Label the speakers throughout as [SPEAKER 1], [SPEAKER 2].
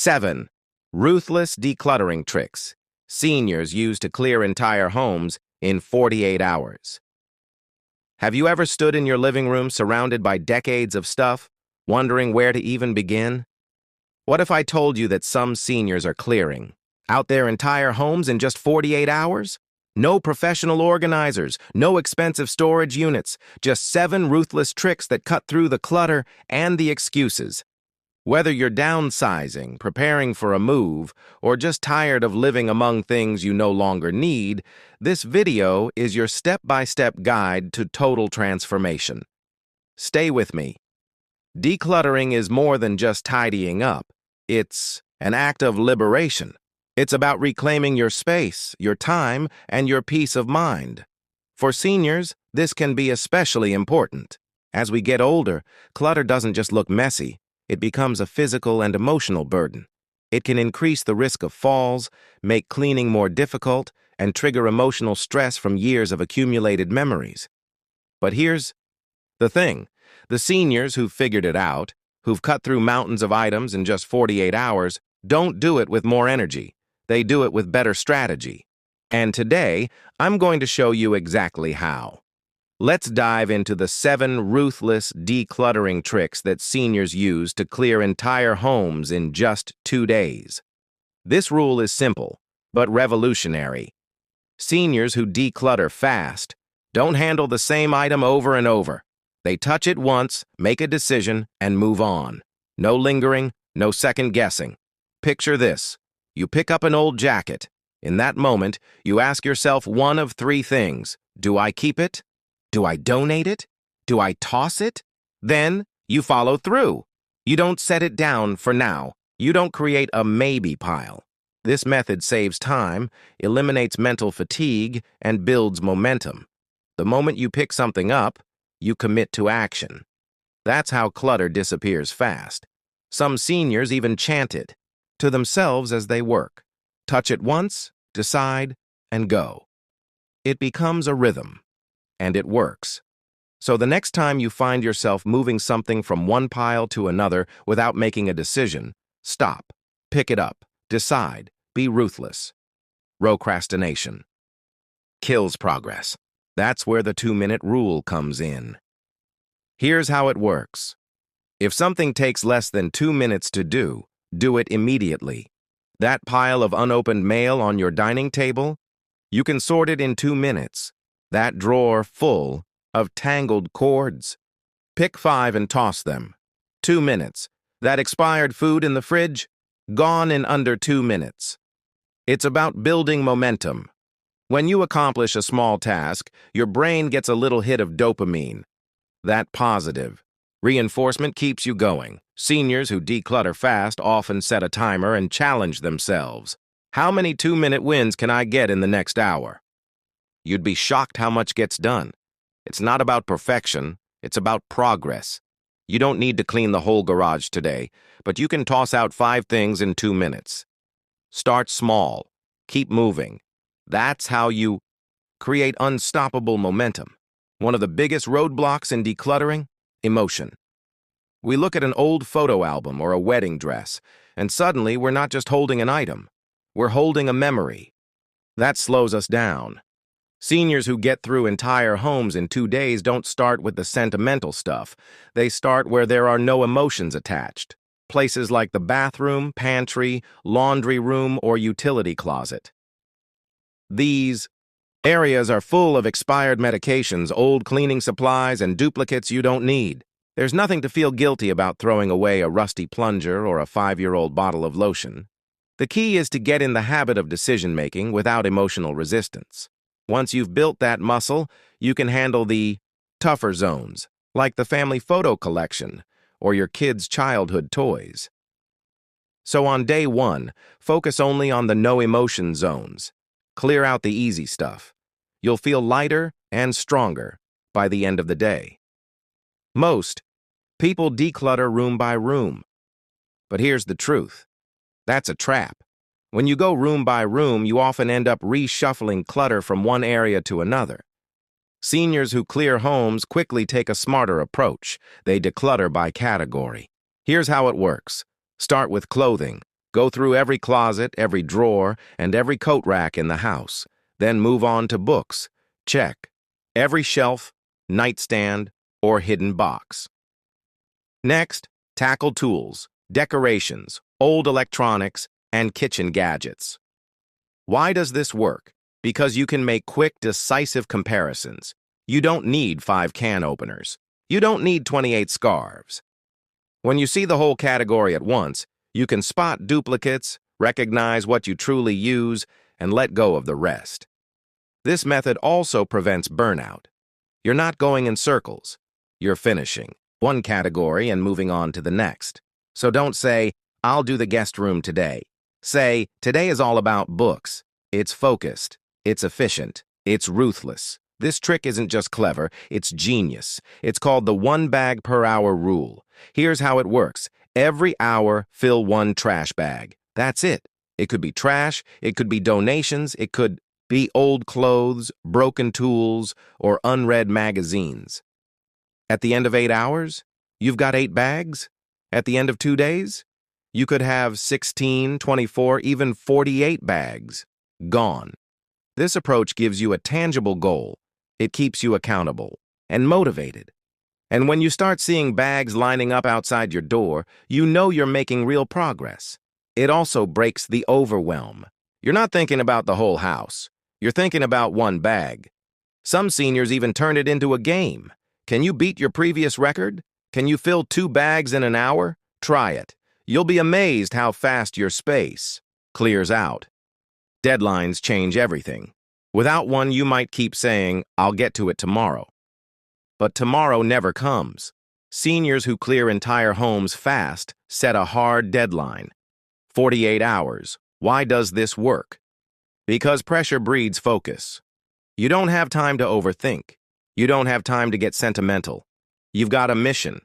[SPEAKER 1] 7. Ruthless decluttering tricks seniors use to clear entire homes in 48 hours. Have you ever stood in your living room surrounded by decades of stuff, wondering where to even begin? What if I told you that some seniors are clearing out their entire homes in just 48 hours? No professional organizers, no expensive storage units, just 7 ruthless tricks that cut through the clutter and the excuses. Whether you're downsizing, preparing for a move, or just tired of living among things you no longer need, this video is your step-by-step guide to total transformation. Stay with me. Decluttering is more than just tidying up. It's an act of liberation. It's about reclaiming your space, your time, and your peace of mind. For seniors, this can be especially important. As we get older, clutter doesn't just look messy. It becomes a physical and emotional burden. It can increase the risk of falls, make cleaning more difficult, and trigger emotional stress from years of accumulated memories. But here's the thing. The seniors who've figured it out, who've cut through mountains of items in just 48 hours, don't do it with more energy. They do it with better strategy. And today, I'm going to show you exactly how. Let's dive into the 7 ruthless decluttering tricks that seniors use to clear entire homes in just 2 days. This rule is simple, but revolutionary. Seniors who declutter fast don't handle the same item over and over. They touch it once, make a decision, and move on. No lingering, no second guessing. Picture this. You pick up an old jacket. In that moment, you ask yourself one of 3 things. Do I keep it? Do I donate it? Do I toss it? Then you follow through. You don't set it down for now. You don't create a maybe pile. This method saves time, eliminates mental fatigue, and builds momentum. The moment you pick something up, you commit to action. That's how clutter disappears fast. Some seniors even chant it to themselves as they work. Touch it once, decide, and go. It becomes a rhythm. And it works. So the next time you find yourself moving something from one pile to another without making a decision, stop, pick it up, decide, be ruthless. Procrastination kills progress. That's where the 2-minute rule comes in. Here's how it works. If something takes less than 2 minutes to do it immediately. That pile of unopened mail on your dining table, you can sort it in 2 minutes. That drawer full of tangled cords. Pick 5 and toss them. 2 minutes. That expired food in the fridge? Gone in under 2 minutes. It's about building momentum. When you accomplish a small task, your brain gets a little hit of dopamine. That positive reinforcement keeps you going. Seniors who declutter fast often set a timer and challenge themselves. How many 2-minute wins can I get in the next hour? You'd be shocked how much gets done. It's not about perfection, it's about progress. You don't need to clean the whole garage today, but you can toss out 5 things in 2 minutes. Start small. Keep moving. That's how you create unstoppable momentum. One of the biggest roadblocks in decluttering? Emotion. We look at an old photo album or a wedding dress, and suddenly we're not just holding an item. We're holding a memory. That slows us down. Seniors who get through entire homes in 2 days don't start with the sentimental stuff. They start where there are no emotions attached. Places like the bathroom, pantry, laundry room, or utility closet. These areas are full of expired medications, old cleaning supplies, and duplicates you don't need. There's nothing to feel guilty about throwing away a rusty plunger or a 5-year-old bottle of lotion. The key is to get in the habit of decision-making without emotional resistance. Once you've built that muscle, you can handle the tougher zones, like the family photo collection or your kids' childhood toys. So on day 1, focus only on the no-emotion zones. Clear out the easy stuff. You'll feel lighter and stronger by the end of the day. Most people declutter room by room. But here's the truth. That's a trap. When you go room by room, you often end up reshuffling clutter from one area to another. Seniors who clear homes quickly take a smarter approach. They declutter by category. Here's how it works. Start with clothing. Go through every closet, every drawer, and every coat rack in the house. Then move on to books. Check. Every shelf, nightstand, or hidden box. Next, tackle tools, decorations, old electronics, and kitchen gadgets. Why does this work? Because you can make quick, decisive comparisons. You don't need 5 can openers. You don't need 28 scarves. When you see the whole category at once, you can spot duplicates, recognize what you truly use, and let go of the rest. This method also prevents burnout. You're not going in circles. You're finishing one category and moving on to the next. So don't say, "I'll do the guest room today." Say, "Today is all about books." It's focused. It's efficient. It's ruthless. This trick isn't just clever, it's genius. It's called the 1 bag per hour rule. Here's how it works. Every hour, fill 1 trash bag. That's it. It could be trash, it could be donations, it could be old clothes, broken tools, or unread magazines. At the end of 8 hours, you've got 8 bags. At the end of 2 days, you could have 16, 24, even 48 bags gone. This approach gives you a tangible goal. It keeps you accountable and motivated. And when you start seeing bags lining up outside your door, you know you're making real progress. It also breaks the overwhelm. You're not thinking about the whole house. You're thinking about 1 bag. Some seniors even turn it into a game. Can you beat your previous record? Can you fill 2 bags in an hour? Try it. You'll be amazed how fast your space clears out. Deadlines change everything. Without one, you might keep saying, "I'll get to it tomorrow." But tomorrow never comes. Seniors who clear entire homes fast set a hard deadline. 48 hours. Why does this work? Because pressure breeds focus. You don't have time to overthink. You don't have time to get sentimental. You've got a mission.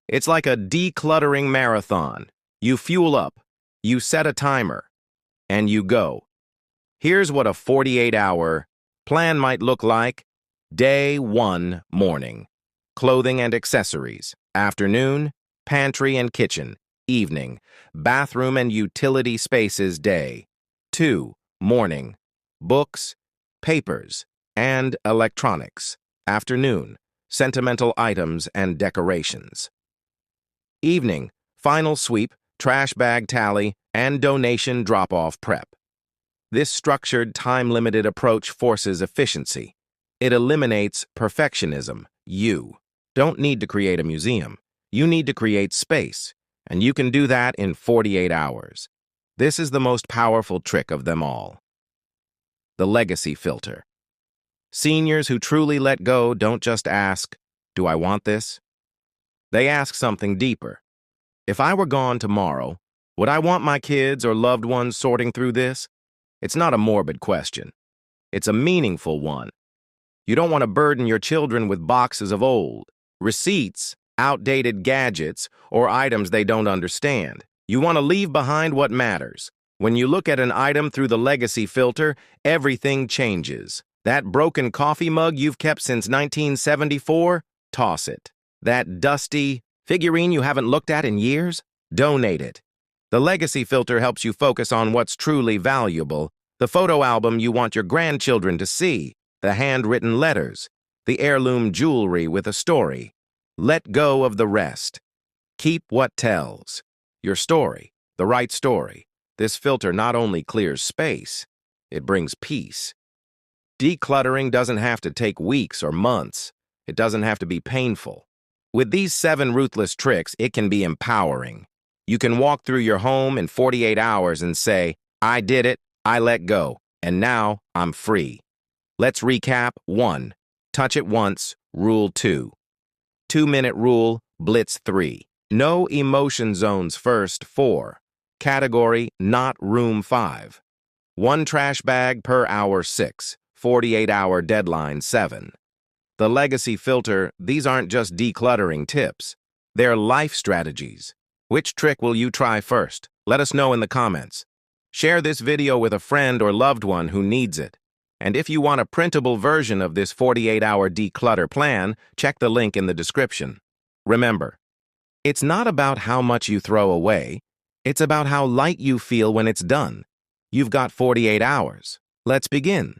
[SPEAKER 1] It's like a decluttering marathon. You fuel up, you set a timer, and you go. Here's what a 48-hour plan might look like. Day 1, morning. Clothing and accessories. Afternoon, pantry and kitchen. Evening, bathroom and utility spaces. Day 2, morning. Books, papers, and electronics. Afternoon, sentimental items and decorations. Evening, final sweep, trash bag tally, and donation drop-off prep. This structured, time-limited approach forces efficiency. It eliminates perfectionism. You don't need to create a museum. You need to create space, and you can do that in 48 hours. This is the most powerful trick of them all. The legacy filter. Seniors who truly let go don't just ask, "Do I want this?" They ask something deeper. If I were gone tomorrow, would I want my kids or loved ones sorting through this? It's not a morbid question. It's a meaningful one. You don't want to burden your children with boxes of old receipts, outdated gadgets, or items they don't understand. You want to leave behind what matters. When you look at an item through the legacy filter, everything changes. That broken coffee mug you've kept since 1974? Toss it. That dusty figurine you haven't looked at in years? Donate it. The legacy filter helps you focus on what's truly valuable. The photo album you want your grandchildren to see. The handwritten letters. The heirloom jewelry with a story. Let go of the rest. Keep what tells. Your story, the right story. This filter not only clears space, it brings peace. Decluttering doesn't have to take weeks or months. It doesn't have to be painful. With these 7 ruthless tricks, it can be empowering. You can walk through your home in 48 hours and say, "I did it, I let go, and now I'm free." Let's recap. 1. Touch it once, rule 2. 2-minute rule, blitz 3. No emotion zones first, 4. Category, not room, 5. 1 trash bag per hour, 6. 48-hour deadline, 7. The legacy filter, these aren't just decluttering tips. They're life strategies. Which trick will you try first? Let us know in the comments. Share this video with a friend or loved one who needs it. And if you want a printable version of this 48-hour declutter plan, check the link in the description. Remember, it's not about how much you throw away, It's about how light you feel when it's done. You've got 48 hours. Let's begin.